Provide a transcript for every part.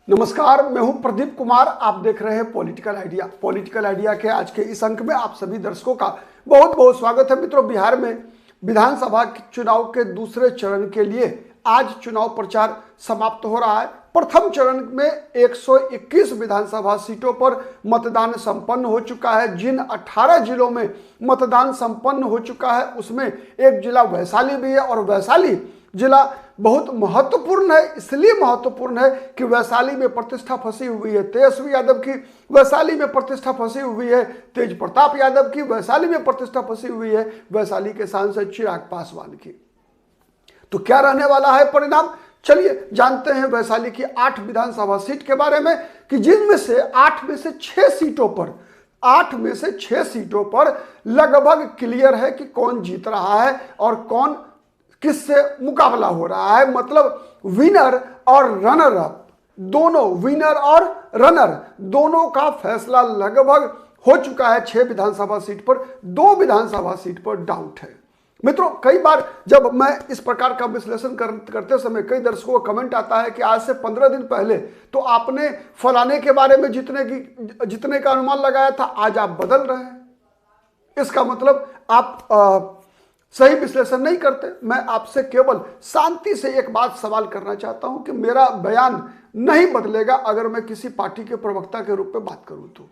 नमस्कार, मैं हूं प्रदीप कुमार। आप देख रहे हैं पॉलिटिकल आइडिया। पॉलिटिकल आइडिया के आज के इस अंक में आप सभी दर्शकों का बहुत बहुत स्वागत है। मित्रों, बिहार में विधानसभा चुनाव के दूसरे चरण के लिए आज चुनाव प्रचार समाप्त हो रहा है। प्रथम चरण में 121 विधानसभा सीटों पर मतदान संपन्न हो चुका है। जिन 18 जिलों में मतदान संपन्न हो चुका है उसमें एक जिला वैशाली भी है और वैशाली जिला बहुत महत्वपूर्ण है। इसलिए महत्वपूर्ण है कि वैशाली में प्रतिष्ठा फंसी हुई है तेजस्वी यादव की, वैशाली में प्रतिष्ठा फंसी हुई है तेज प्रताप यादव की, वैशाली में प्रतिष्ठा फंसी हुई है वैशाली के सांसद चिराग पासवान की। तो क्या रहने वाला है परिणाम, चलिए जानते हैं वैशाली की 8 विधानसभा सीट के बारे में कि जिनमें से 8 में से 6 सीटों पर लगभग क्लियर है कि कौन जीत रहा है और कौन किससे मुकाबला हो रहा है। मतलब विनर और रनर अप दोनों का फैसला लगभग हो चुका है। 6 विधानसभा सीट पर, 2 विधानसभा सीट पर डाउट है। मित्रों, कई बार जब मैं इस प्रकार का विश्लेषण करते समय कई दर्शकों का कमेंट आता है कि आज से 15 दिन पहले तो आपने फलाने के बारे में जितने का अनुमान लगाया था आज आप बदल रहे हैं। इसका मतलब आप सही विश्लेषण नहीं करते। मैं आपसे केवल शांति से एक बात सवाल करना चाहता हूं कि मेरा बयान नहीं बदलेगा अगर मैं किसी पार्टी के प्रवक्ता के रूप में बात करूं तो,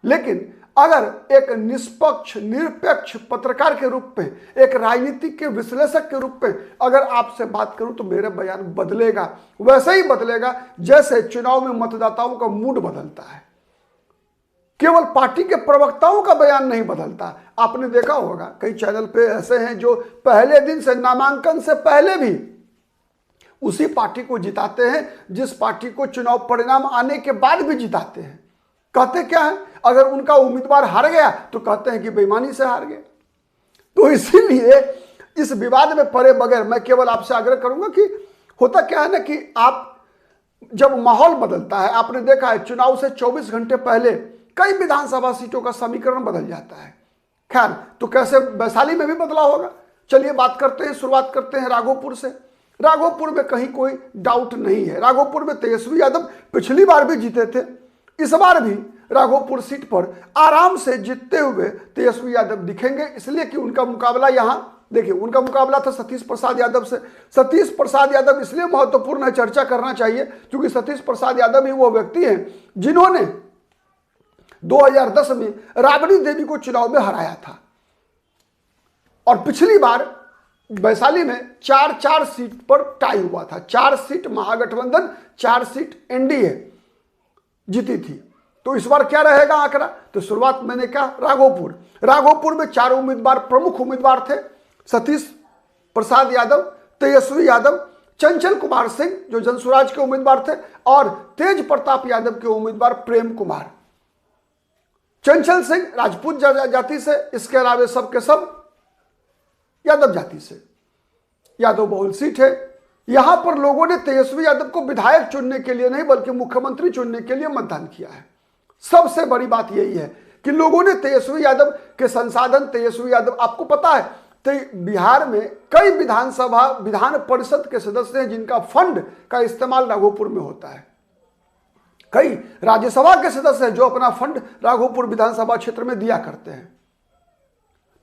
लेकिन अगर एक निष्पक्ष निरपेक्ष पत्रकार के रूप में, एक राजनीतिक के विश्लेषक के रूप में अगर आपसे बात करूं तो मेरा बयान बदलेगा। वैसे ही बदलेगा जैसे चुनाव में मतदाताओं का मूड बदलता है। केवल पार्टी के प्रवक्ताओं का बयान नहीं बदलता। आपने देखा होगा कई चैनल पे ऐसे हैं जो पहले दिन से, नामांकन से पहले भी उसी पार्टी को जिताते हैं जिस पार्टी को चुनाव परिणाम आने के बाद भी जिताते हैं। कहते क्या है, अगर उनका उम्मीदवार हार गया तो कहते हैं कि बेईमानी से हार गया। तो इसीलिए इस विवाद में पड़े बगैर मैं केवल आपसे आग्रह करूंगा कि होता क्या है ना कि आप जब माहौल बदलता है, आपने देखा है चुनाव से 24 घंटे पहले कई विधानसभा सीटों का समीकरण बदल जाता है। खैर, तो कैसे वैशाली में भी बदलाव होगा, चलिए बात करते हैं। शुरुआत करते हैं राघोपुर से। राघोपुर में कहीं कोई डाउट नहीं है। राघोपुर में तेजस्वी यादव पिछली बार भी जीते थे, इस बार भी राघोपुर सीट पर आराम से जीतते हुए तेजस्वी यादव दिखेंगे। इसलिए कि उनका मुकाबला यहां देखिए, उनका मुकाबला था सतीश प्रसाद यादव से। सतीश प्रसाद यादव इसलिए महत्वपूर्ण है, चर्चा करना चाहिए क्योंकि सतीश प्रसाद यादव ही वो व्यक्ति हैं जिन्होंने 2010 में राबड़ी देवी को चुनाव में हराया था और पिछली बार वैशाली में 4 सीट पर टाई हुआ था। 4 सीट महागठबंधन, 4 सीट एनडीए जीती थी। तो इस बार क्या रहेगा आंकड़ा, तो शुरुआत मैंने कहा राघोपुर में 4 उम्मीदवार, प्रमुख उम्मीदवार थे सतीश प्रसाद यादव, तेजस्वी यादव, चंचल कुमार सिंह जो जनसुराज के उम्मीदवार थे और तेज प्रताप यादव के उम्मीदवार प्रेम कुमार। चंचल सिंह राजपूत जाति से, इसके अलावा सब के सब यादव जाति से। यादव बहुल सीट है। यहां पर लोगों ने तेजस्वी यादव को विधायक चुनने के लिए नहीं बल्कि मुख्यमंत्री चुनने के लिए मतदान किया है। सबसे बड़ी बात यही है कि लोगों ने तेजस्वी यादव के संसाधन, तेजस्वी यादव, आपको पता है तो बिहार में कई विधान परिषद के सदस्य हैं जिनका फंड का इस्तेमाल राघोपुर में होता है। कई राज्यसभा के सदस्य हैं जो अपना फंड राघोपुर विधानसभा क्षेत्र में दिया करते हैं।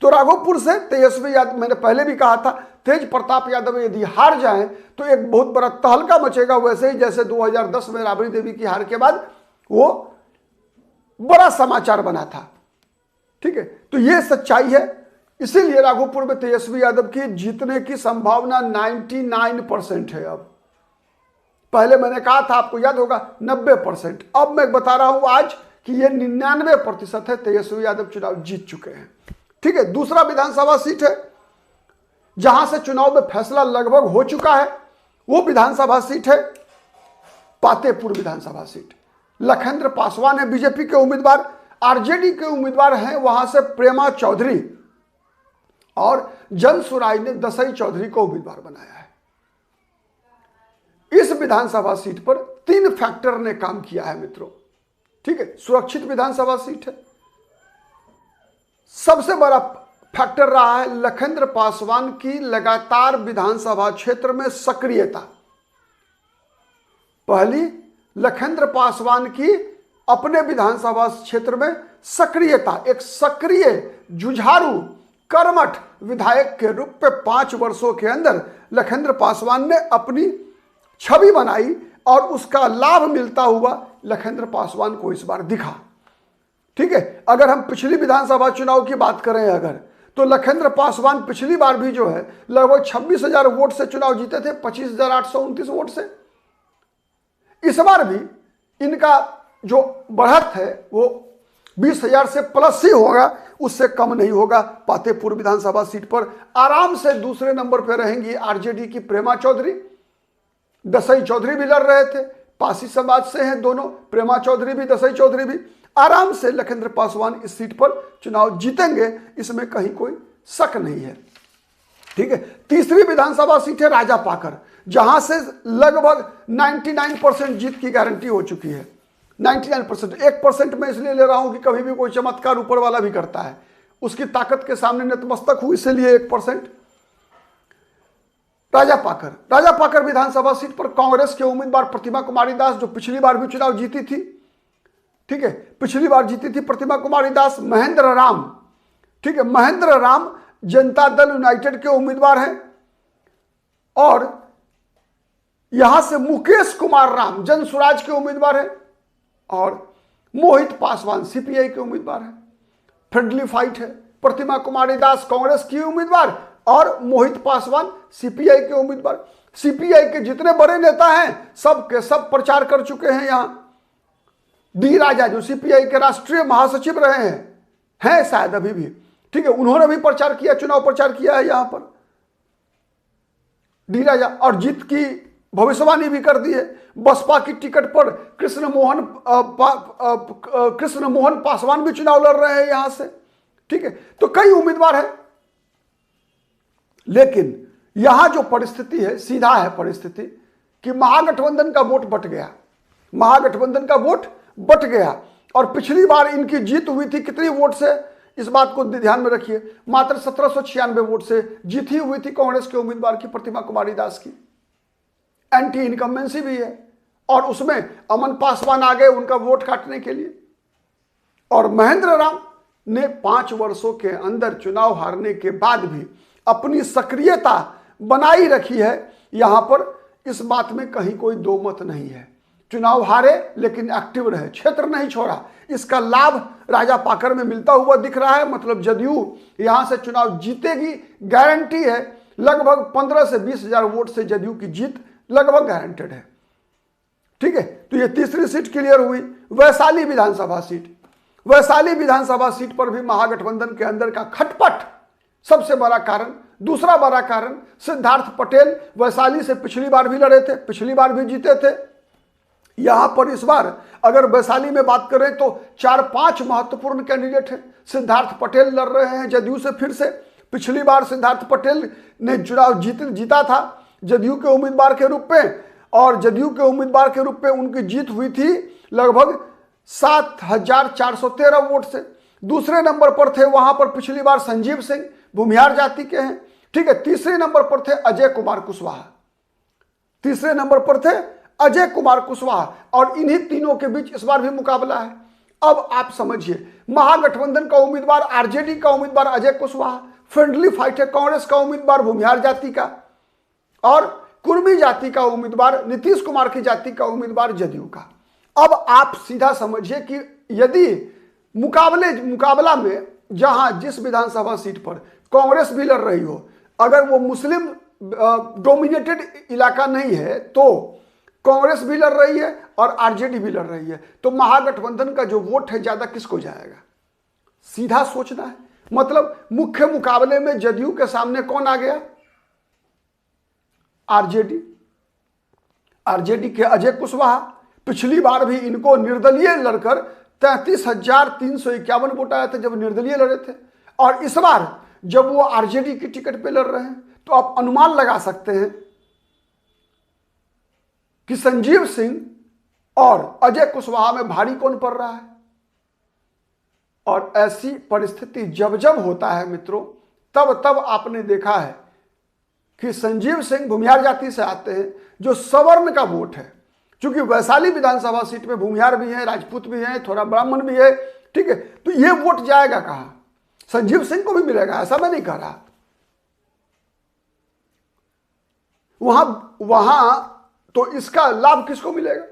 तो राघोपुर से तेजस्वी यादव, मैंने पहले भी कहा था, तेज प्रताप यादव यदि हार जाएं तो एक बहुत बड़ा तहलका मचेगा, वैसे ही जैसे 2010 में राबड़ी देवी की हार के बाद वो बड़ा समाचार बना था। ठीक है, तो ये सच्चाई है। इसीलिए राघोपुर में तेजस्वी यादव की जीतने की संभावना 99% है। अब पहले मैंने कहा था, आपको याद होगा 90%, अब मैं बता रहा हूं आज कि यह 99% है। तेजस्वी यादव चुनाव जीत चुके हैं। ठीक है, दूसरा विधानसभा सीट है जहां से चुनाव में फैसला लगभग हो चुका है, वो विधानसभा सीट है पातेपुर विधानसभा सीट। लखेंद्र पासवान है बीजेपी के उम्मीदवार, आरजेडी के उम्मीदवार हैं वहां से प्रेमा चौधरी और जनसुराज ने दसई चौधरी को उम्मीदवार बनाया है। इस विधानसभा सीट पर 3 फैक्टर ने काम किया है मित्रों। ठीक है, सुरक्षित विधानसभा सीट है। सबसे बड़ा फैक्टर रहा है लखेंद्र पासवान की लगातार विधानसभा क्षेत्र में सक्रियता। पहली लखनदर पासवान की अपने विधानसभा क्षेत्र में सक्रियता, एक सक्रिय जुझारू कर्मठ विधायक के रूप में 5 वर्षों के अंदर लखनदर पासवान ने अपनी छवि बनाई और उसका लाभ मिलता हुआ लखनदर पासवान को इस बार दिखा। ठीक है, अगर हम पिछली विधानसभा चुनाव की बात करें अगर, तो लखनदर पासवान पिछली बार भी जो है लगभग 26,000 वोट से चुनाव जीते थे, 25,829 वोट से। इस बार भी इनका जो बढ़त है वो 20,000 से प्लस ही होगा, उससे कम नहीं होगा। पातेपुर विधानसभा सीट पर आराम से दूसरे नंबर पर रहेंगी आरजेडी की प्रेमा चौधरी। दसई चौधरी भी लड़ रहे थे, पासी समाज से हैं दोनों, प्रेमा चौधरी भी दसई चौधरी भी। आराम से लखनदर पासवान इस सीट पर चुनाव जीतेंगे, इसमें कहीं कोई शक नहीं है। ठीक है, तीसरी विधानसभा सीट है राजापाकर, जहां से लगभग 99% जीत की गारंटी हो चुकी है। 99%, 1% मैं इसलिए ले रहा हूं कि कभी भी कोई चमत्कार ऊपर वाला भी करता है, उसकी ताकत के सामने नतमस्तक हुई, इसलिए 1%। राजापाकर विधानसभा सीट पर कांग्रेस के उम्मीदवार प्रतिमा कुमारी दास, जो पिछली बार भी चुनाव जीती थी, ठीक है, पिछली बार जीती थी प्रतिमा कुमारी दास। महेंद्र राम, ठीक है, महेंद्र राम जनता दल यूनाइटेड के उम्मीदवार हैं। और यहां से मुकेश कुमार राम जन स्वराज के उम्मीदवार हैं। और मोहित पासवान सीपीआई के उम्मीदवार हैं। फ्रेंडली फाइट है, प्रतिमा कुमारी दास कांग्रेस की उम्मीदवार और मोहित पासवान सीपीआई के उम्मीदवार। सीपीआई के जितने बड़े नेता हैं सब के सब प्रचार कर चुके हैं। यहां डी राजा जो सीपीआई के राष्ट्रीय महासचिव रहे हैं शायद अभी भी, ठीक है, उन्होंने भी प्रचार किया, चुनाव प्रचार किया है यहां पर डी राजा, और जीत की भविष्यवाणी भी कर दी है। बसपा की टिकट पर कृष्ण मोहन पासवान भी चुनाव लड़ रहे हैं यहां से। ठीक है, तो कई उम्मीदवार हैं, लेकिन यहां जो परिस्थिति है, सीधा है परिस्थिति कि महागठबंधन का वोट बट गया। महागठबंधन का वोट बट गया और पिछली बार इनकी जीत हुई थी कितनी वोट से, इस बात को ध्यान में रखिए, मात्र 1796 वोट से जीती हुई थी कांग्रेस के उम्मीदवार की, प्रतिमा कुमारी दास की। एंटी इनकम्बेंसी भी है और उसमें अमन पासवान आ गए उनका वोट काटने के लिए। और महेंद्र राम ने 5 वर्षों के अंदर चुनाव हारने के बाद भी अपनी सक्रियता बनाई रखी है। यहां पर इस बात में कहीं कोई दो मत नहीं है। चुनाव हारे लेकिन एक्टिव रहे, क्षेत्र नहीं छोड़ा। इसका लाभ राजापाकर में मिलता हुआ दिख रहा है। मतलब जदयू यहां से चुनाव जीतेगी, गारंटी है। लगभग 15 से 20,000 वोट से जदयू की जीत लगभग गारंटेड है। ठीक है, तो ये तीसरी सीट क्लियर हुई। वैशाली विधानसभा सीट, वैशाली विधानसभा सीट पर भी महागठबंधन के अंदर का खटपट सबसे बड़ा कारण। दूसरा बड़ा कारण, सिद्धार्थ पटेल वैशाली से पिछली बार भी लड़े थे, पिछली बार भी जीते थे। यहां पर इस बार अगर वैशाली में बात करें तो 4-5 महत्वपूर्ण कैंडिडेट हैं। सिद्धार्थ पटेल लड़ रहे हैं जदयू से फिर से। पिछली बार सिद्धार्थ पटेल ने चुनाव जीता था जदयू के उम्मीदवार के रूप में, और जदयू के उम्मीदवार के रूप में उनकी जीत हुई थी लगभग 7,413 वोट से। दूसरे नंबर पर थे वहां पर पिछली बार संजीव सिंह, भूमिहार जाति के हैं। ठीक है, तीसरे नंबर पर थे अजय कुमार कुशवाहा, तीसरे नंबर पर थे अजय कुमार कुशवाहा। और इन्हीं तीनों के बीच इस बार भी मुकाबला है। अब आप समझिए, महागठबंधन का उम्मीदवार आरजेडी का उम्मीदवार अजय कुशवाहा, फ्रेंडली फाइट है कांग्रेस का उम्मीदवार भूमिहार जाति का, और कुर्मी जाति का उम्मीदवार नीतीश कुमार की जाति का उम्मीदवार जदयू का। अब आप सीधा समझिए कि यदि मुकाबला में जहां जिस विधानसभा सीट पर कांग्रेस भी लड़ रही हो, अगर वो मुस्लिम डोमिनेटेड इलाका नहीं है तो कांग्रेस भी लड़ रही है और आरजेडी भी लड़ रही है, तो महागठबंधन का जो वोट है ज्यादा किसको जाएगा, सीधा सोचना है। मतलब मुख्य मुकाबले में जदयू के सामने कौन आ गया, आरजेडी। आरजेडी के अजय कुशवाहा, पिछली बार भी इनको निर्दलीय लड़कर 33,351 वोट आए थे जब निर्दलीय लड़े थे, और इस बार जब वो आरजेडी की टिकट पे लड़ रहे हैं, तो आप अनुमान लगा सकते हैं कि संजीव सिंह और अजय कुशवाहा में भारी कौन पड़ रहा है। और ऐसी परिस्थिति जब जब होता है मित्रों, तब तब आपने देखा है कि संजीव सिंह भूमिहार जाति से आते हैं, जो सवर्ण का वोट है, क्योंकि वैशाली विधानसभा सीट में भूमिहार भी हैं, राजपूत भी हैं, थोड़ा ब्राह्मण भी है, ठीक है। तो ये वोट जाएगा कहां? संजीव सिंह को भी मिलेगा, ऐसा मैं नहीं कह रहा। वहां तो इसका लाभ किसको मिलेगा?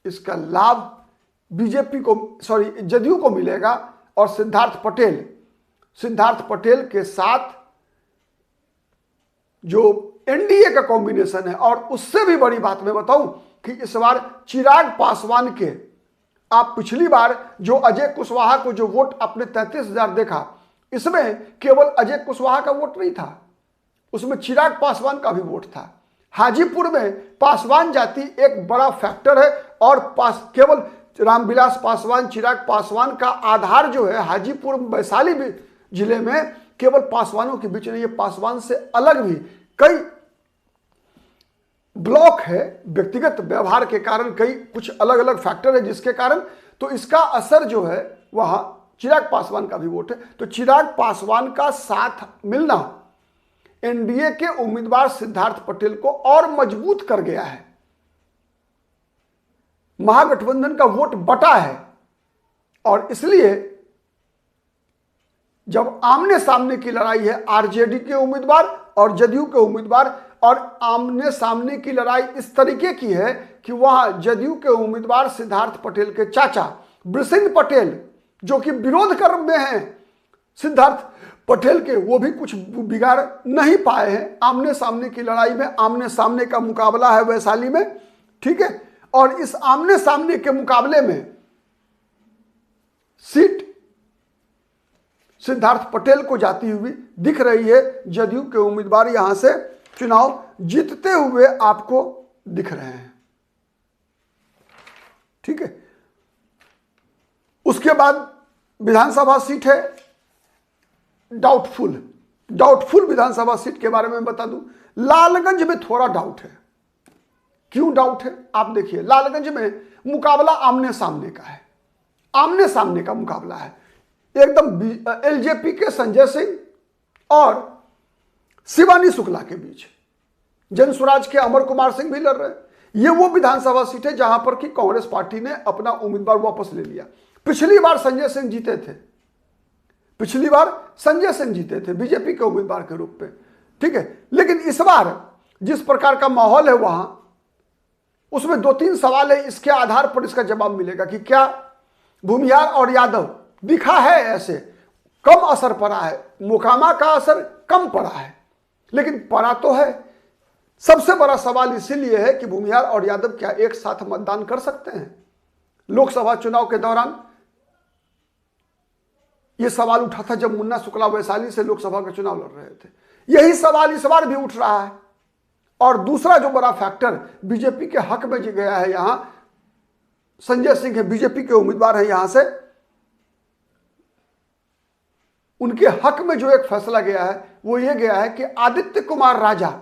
इसका लाभ बीजेपी को, सॉरी जदयू को मिलेगा। और सिद्धार्थ पटेल के साथ जो एनडीए का कॉम्बिनेशन है, और उससे भी बड़ी बात मैं बताऊं कि इस बार चिराग पासवान के, आप पिछली बार जो अजय कुशवाहा को जो वोट आपने 33,000 देखा, इसमें केवल अजय कुशवाहा का वोट नहीं था, उसमें चिराग पासवान का भी वोट था। हाजीपुर में पासवान जाति एक बड़ा फैक्टर है, और केवल रामविलास पासवान, चिराग पासवान का आधार जो है हाजीपुर वैशाली जिले में केवल पासवानों के बीच नहीं है, पासवान से अलग भी कई ब्लॉक है, व्यक्तिगत व्यवहार के कारण कई कुछ अलग अलग फैक्टर है, जिसके कारण तो इसका असर जो है वहां चिराग पासवान का भी वोट है। तो चिराग पासवान का साथ मिलना एनडीए के उम्मीदवार सिद्धार्थ पटेल को और मजबूत कर गया है। महागठबंधन का वोट बटा है, और इसलिए जब आमने सामने की लड़ाई है आरजेडी के उम्मीदवार और जदयू के उम्मीदवार, और आमने सामने की लड़ाई इस तरीके की है कि वहां जदयू के उम्मीदवार सिद्धार्थ पटेल के चाचा बृषिंद पटेल, जो कि विरोध कर में हैं सिद्धार्थ पटेल के, वो भी कुछ बिगाड़ नहीं पाए हैं। आमने सामने की लड़ाई में आमने सामने का मुकाबला है वैशाली में, ठीक है। और इस आमने सामने के मुकाबले में सीट सिद्धार्थ पटेल को जाती हुई दिख रही है। जदयू के उम्मीदवार यहां से चुनाव जीतते हुए आपको दिख रहे हैं, ठीक है। उसके बाद विधानसभा सीट है डाउटफुल विधानसभा सीट के बारे में बता दूं, लालगंज में थोड़ा डाउट है। क्यों डाउट है? आप देखिए, लालगंज में मुकाबला आमने सामने का है, आमने सामने का मुकाबला है एकदम एलजेपी के संजय सिंह और शिवानी शुक्ला के बीच। जनसुराज के अमर कुमार सिंह भी लड़ रहे हैं। ये वो विधानसभा सीट है जहां पर कि कांग्रेस पार्टी ने अपना उम्मीदवार वापस ले लिया। पिछली बार संजय सिंह जीते थे, पिछली बार संजय सिंह जीते थे बीजेपी के उम्मीदवार के रूप में, ठीक है। लेकिन इस बार जिस प्रकार का माहौल है वहां, उसमें 2-3 सवाल है, इसके आधार पर इसका जवाब मिलेगा कि क्या भूमिहार और यादव दिखा है ऐसे कम असर पड़ा है, मोकामा का असर कम पड़ा है, लेकिन पड़ा तो है। सबसे बड़ा सवाल इसीलिए है कि भूमिहार और यादव क्या एक साथ मतदान कर सकते हैं? लोकसभा चुनाव के दौरान यह सवाल उठा था जब मुन्ना शुक्ला वैशाली से लोकसभा का चुनाव लड़ रहे थे। यही सवाल इस बार भी उठ रहा है। और दूसरा जो बड़ा फैक्टर बीजेपी के हक में गया है, यहां संजय सिंह है, बीजेपी के उम्मीदवार हैं, यहां से उनके हक में जो एक फैसला गया है वो ये गया है कि आदित्य कुमार राजा,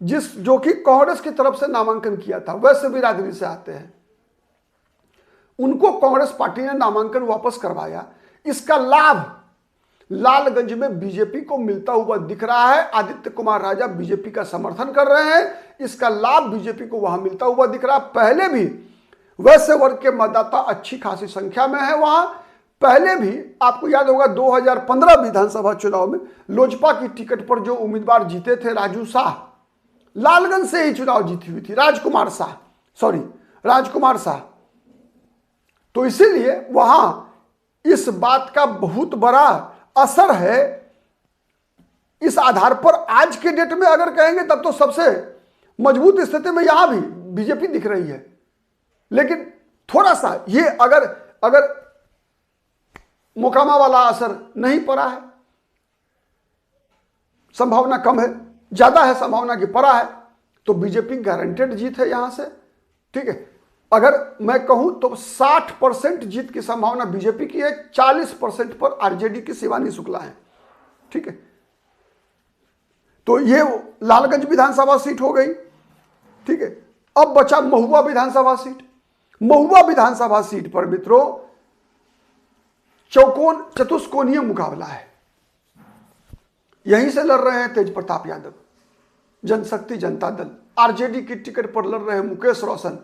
जो कि कांग्रेस की तरफ से नामांकन किया था, वैसे बिरादरी से आते हैं, उनको कांग्रेस पार्टी ने नामांकन वापस करवाया। इसका लाभ लालगंज में बीजेपी को मिलता हुआ दिख रहा है। आदित्य कुमार राजा बीजेपी का समर्थन कर रहे हैं, इसका लाभ बीजेपी को वहां मिलता हुआ दिख रहा है। पहले भी वैश्य वर्ग के मतदाता अच्छी खासी संख्या में है वहां। पहले भी आपको याद होगा 2015 विधानसभा चुनाव में लोजपा की टिकट पर जो उम्मीदवार जीते थे राजू शाह, लालगंज से ही चुनाव जीती हुई थी, राजकुमार शाह। तो इसीलिए वहां इस बात का बहुत बड़ा असर है। इस आधार पर आज के डेट में अगर कहेंगे तब तो सबसे मजबूत स्थिति में यहां भी बीजेपी दिख रही है। लेकिन थोड़ा सा ये अगर मोकामा वाला असर नहीं पड़ा है, संभावना कम है, ज्यादा है संभावना कि पड़ा है, तो बीजेपी गारंटेड जीत है यहां से, ठीक है। अगर मैं कहूं तो 60% जीत की संभावना बीजेपी की है, 40% पर आरजेडी की शिवानी शुक्ला है, ठीक है। तो ये लालगंज विधानसभा सीट हो गई, ठीक है। अब बचा महुआ विधानसभा सीट। महुआ विधानसभा सीट पर मित्रों चतुष्कोणीय मुकाबला है। यहीं से लड़ रहे हैं तेज प्रताप यादव, जनशक्ति जनता दल, आरजेडी की टिकट पर लड़ रहे मुकेश रोशन,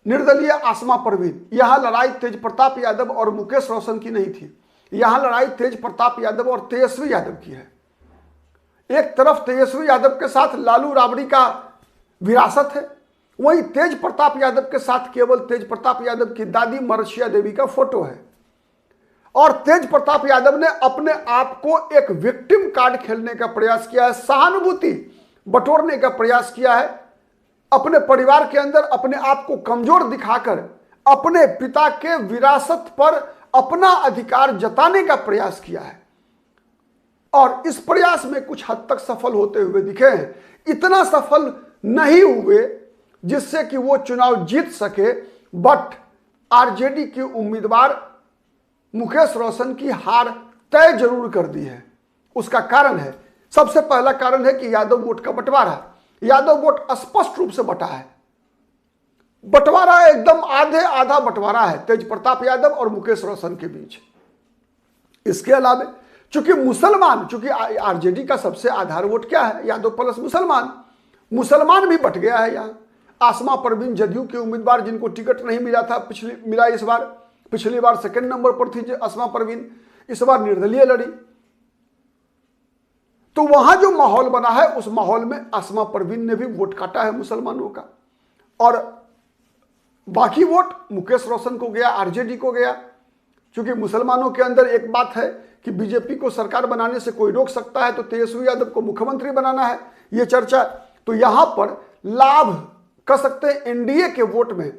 निर्दलीय आसमा परवीन। यहां लड़ाई तेज प्रताप यादव और मुकेश रोशन की नहीं थी, यहां लड़ाई तेज प्रताप यादव और तेजस्वी यादव की है। एक तरफ तेजस्वी यादव के साथ लालू राबड़ी का विरासत है, वहीं तेज प्रताप यादव के साथ केवल तेज प्रताप यादव की दादी मरसिया देवी का फोटो है। और तेज प्रताप यादव ने अपने आप को एक विक्टिम कार्ड खेलने का प्रयास किया है, सहानुभूति बटोरने का प्रयास किया है, अपने परिवार के अंदर अपने आप को कमजोर दिखाकर अपने पिता के विरासत पर अपना अधिकार जताने का प्रयास किया है। और इस प्रयास में कुछ हद तक सफल होते हुए दिखे हैं। इतना सफल नहीं हुए जिससे कि वो चुनाव जीत सके, बट आरजेडी के उम्मीदवार मुकेश रोशन की हार तय जरूर कर दी है। उसका कारण है, सबसे पहला कारण है कि यादव वोट का बंटवारा। यादव वोट स्पष्ट रूप से बटा है, बंटवारा एकदम आधे आधा बंटवारा है तेज प्रताप यादव और मुकेश रोशन के बीच। इसके अलावा चूंकि मुसलमान, चूंकि आरजेडी का सबसे आधार वोट क्या है, यादव प्लस मुसलमान, मुसलमान भी बट गया है। यहाँ आसमा परवीन जदयू के उम्मीदवार जिनको टिकट नहीं मिला था, मिला इस बार, पिछली बार सेकंड नंबर पर थी आसमा परवीन, इस बार निर्दलीय लड़ी। तो वहां जो माहौल बना है उस माहौल में आसमा परवीन ने भी वोट काटा है मुसलमानों का, और बाकी वोट मुकेश रोशन को गया, आरजेडी को गया। क्योंकि मुसलमानों के अंदर एक बात है कि बीजेपी को सरकार बनाने से कोई रोक सकता है, तो तेजस्वी यादव को मुख्यमंत्री बनाना है, यह चर्चा। तो यहां पर लाभ कह सकते हैं एनडीए के वोट में,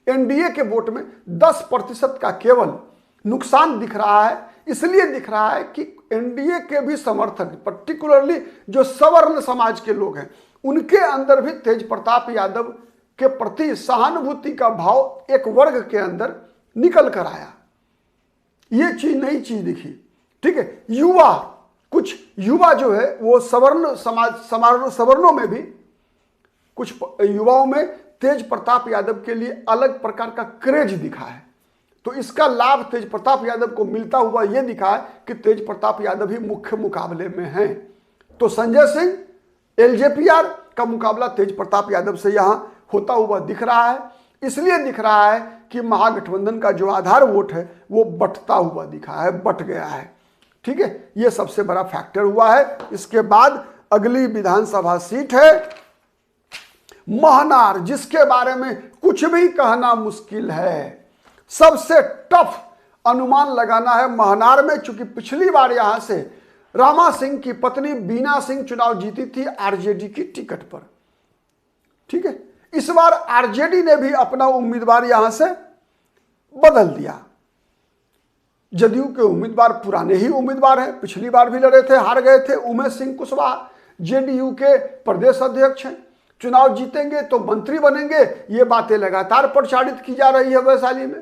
एनडीए के वोट में 10% का केवल नुकसान दिख रहा है। इसलिए दिख रहा है कि एनडीए के भी समर्थक, पर्टिकुलरली जो सवर्ण समाज के लोग हैं, उनके अंदर भी तेज प्रताप यादव के प्रति सहानुभूति का भाव एक वर्ग के अंदर निकल कर आया। ये चीज नई चीज दिखी, ठीक है। युवा, कुछ युवा जो है वो सवर्ण समाज, सवर्णों में भी कुछ युवाओं में तेज प्रताप यादव के लिए अलग प्रकार का क्रेज दिखा है। तो इसका लाभ तेज प्रताप यादव को मिलता हुआ यह दिखा है कि तेज प्रताप यादव ही मुख्य मुकाबले में हैं। तो संजय सिंह, एलजेपीआर का मुकाबला तेज प्रताप यादव से यहां होता हुआ दिख रहा है। इसलिए दिख रहा है कि महागठबंधन का जो आधार वोट है वो बंटता हुआ दिखा है, बंट गया है, ठीक है। यह सबसे बड़ा फैक्टर हुआ है। इसके बाद अगली विधानसभा सीट है महनार, जिसके बारे में कुछ भी कहना मुश्किल है। सबसे टफ अनुमान लगाना है महनार में, चूंकि पिछली बार यहां से रामा सिंह की पत्नी बीना सिंह चुनाव जीती थी आरजेडी की टिकट पर, ठीक है। इस बार आरजेडी ने भी अपना उम्मीदवार यहां से बदल दिया। जदयू के उम्मीदवार पुराने ही उम्मीदवार हैं, पिछली बार भी लड़े थे, हार गए थे। उमेश सिंह कुशवाहा जेडीयू के प्रदेश अध्यक्ष हैं, चुनाव जीतेंगे तो मंत्री बनेंगे। ये बातें लगातार प्रचारित की जा रही है वैशाली में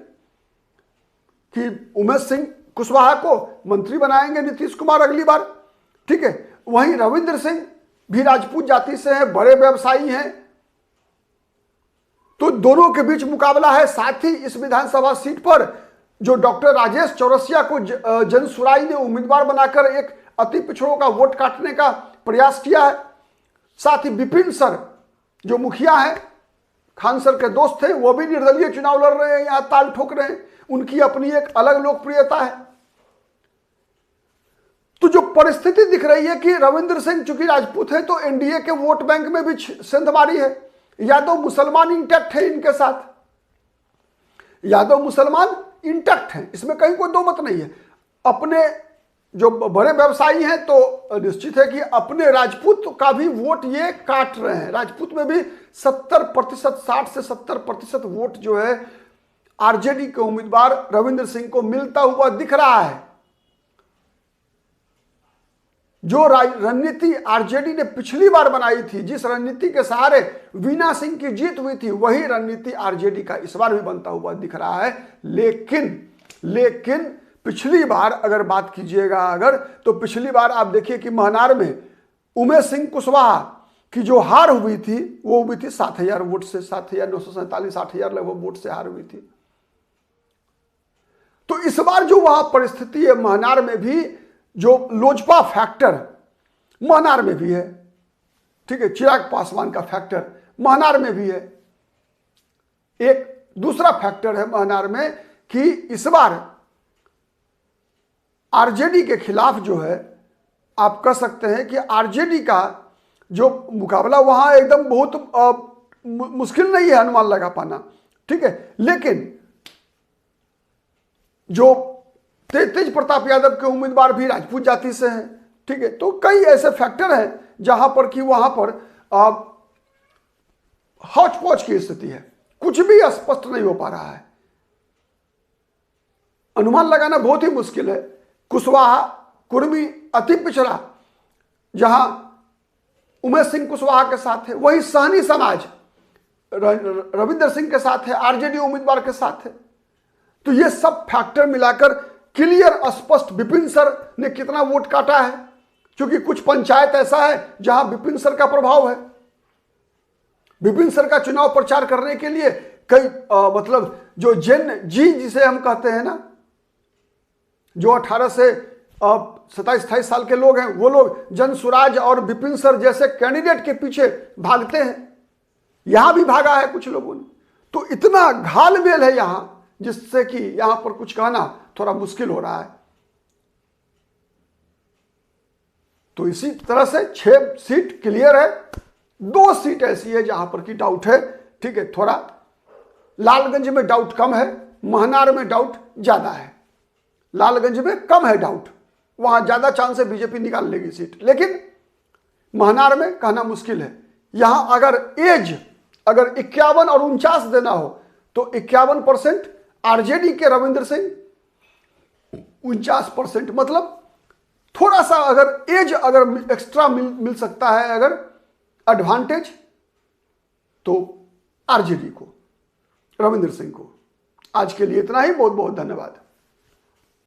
कि उमेश सिंह कुशवाहा को मंत्री बनाएंगे नीतीश कुमार अगली बार, ठीक है। वहीं रविंद्र सिंह भी राजपूत जाति से हैं, बड़े व्यवसायी हैं। तो दोनों के बीच मुकाबला है। साथ ही इस विधानसभा सीट पर जो डॉक्टर राजेश चौरसिया को जनसुराई ने उम्मीदवार बनाकर एक अति पिछड़ों का वोट काटने का प्रयास किया है। साथ ही विपिन सर जो मुखिया हैं, खान सर के दोस्त थे, वो भी निर्दलीय चुनाव लड़ रहे हैं, यहां ताल ठोक रहे हैं। उनकी अपनी एक अलग लोकप्रियता है। तो जो परिस्थिति दिख रही है कि रविंद्र सिंह चूंकि राजपूत है तो एनडीए के वोट बैंक में भी सेंधमारी है। यादव मुसलमान इंटैक्ट है इनके साथ, यादव मुसलमान इंटैक्ट हैं, इसमें कहीं कोई दो मत नहीं है। अपने जो बड़े व्यवसायी हैं तो निश्चित है कि अपने राजपूत का भी वोट ये काट रहे हैं। राजपूत में भी 70%, 60 से 70% वोट जो है आरजेडी के उम्मीदवार रविंद्र सिंह को मिलता हुआ दिख रहा है। जो रणनीति आरजेडी ने पिछली बार बनाई थी, जिस रणनीति के सहारे वीना सिंह की जीत हुई थी, वही रणनीति आरजेडी का इस बार भी बनता हुआ दिख रहा है। लेकिन पिछली बार अगर बात कीजिएगा तो पिछली बार आप देखिए कि महनार में उमेश सिंह कुशवाहा की जो हार हुई थी वो हुई थी 7,000 वोट से, 7,947, 8,000 लगभग वोट से हार हुई थी। तो इस बार जो वहां परिस्थिति है महनार में भी, जो लोजपा फैक्टर, महनार में भी है, ठीक है, चिराग पासवान का फैक्टर महनार में भी है। एक दूसरा फैक्टर है महनार में कि इस बार आरजेडी के खिलाफ जो है, आप कह सकते हैं कि आरजेडी का जो मुकाबला वहां एकदम बहुत मुश्किल नहीं है अनुमान लगा पाना, ठीक है। लेकिन जो तेज प्रताप यादव के उम्मीदवार भी राजपूत जाति से हैं, ठीक है। तो कई ऐसे फैक्टर हैं जहां पर कि वहां पर हौच पौच की स्थिति है, कुछ भी स्पष्ट नहीं हो पा रहा है, अनुमान लगाना बहुत ही मुश्किल है। कुशवाहा कुर्मी अति पिछड़ा जहां उमेश सिंह कुशवाहा के साथ है, वही सहनी समाज रविंदर सिंह के साथ है, आरजेडी उम्मीदवार के साथ है। तो ये सब फैक्टर मिलाकर क्लियर स्पष्ट विपिन सर ने कितना वोट काटा है, क्योंकि कुछ पंचायत ऐसा है जहां विपिन सर का प्रभाव है। विपिन सर का चुनाव प्रचार करने के लिए कई मतलब जो जेन जी जिसे हम कहते हैं ना, जो 18 से 27-28 साल के लोग हैं, वो लोग जन सुराज और विपिन सर जैसे कैंडिडेट के पीछे भागते हैं। यहां भी भागा है कुछ लोगों ने। तो इतना घालमेल है यहां, जिससे कि यहां पर कुछ कहना थोड़ा मुश्किल हो रहा है। तो इसी तरह से 6 सीट क्लियर है, 2 सीट ऐसी है जहां पर कि डाउट है, ठीक है। थोड़ा लालगंज में डाउट कम है, महनार में डाउट ज्यादा है। लालगंज में कम है डाउट, वहां ज्यादा चांस है बीजेपी निकाल लेगी सीट, लेकिन महनार में कहना मुश्किल है। यहां अगर एज अगर 51 और 49 देना हो तो 51% आरजेडी के रविंद्र सिंह, 49% मतलब थोड़ा सा अगर एज अगर एक्स्ट्रा मिल सकता है अगर एडवांटेज, तो आरजेडी को, रविंद्र सिंह को। आज के लिए इतना ही, बहुत बहुत धन्यवाद।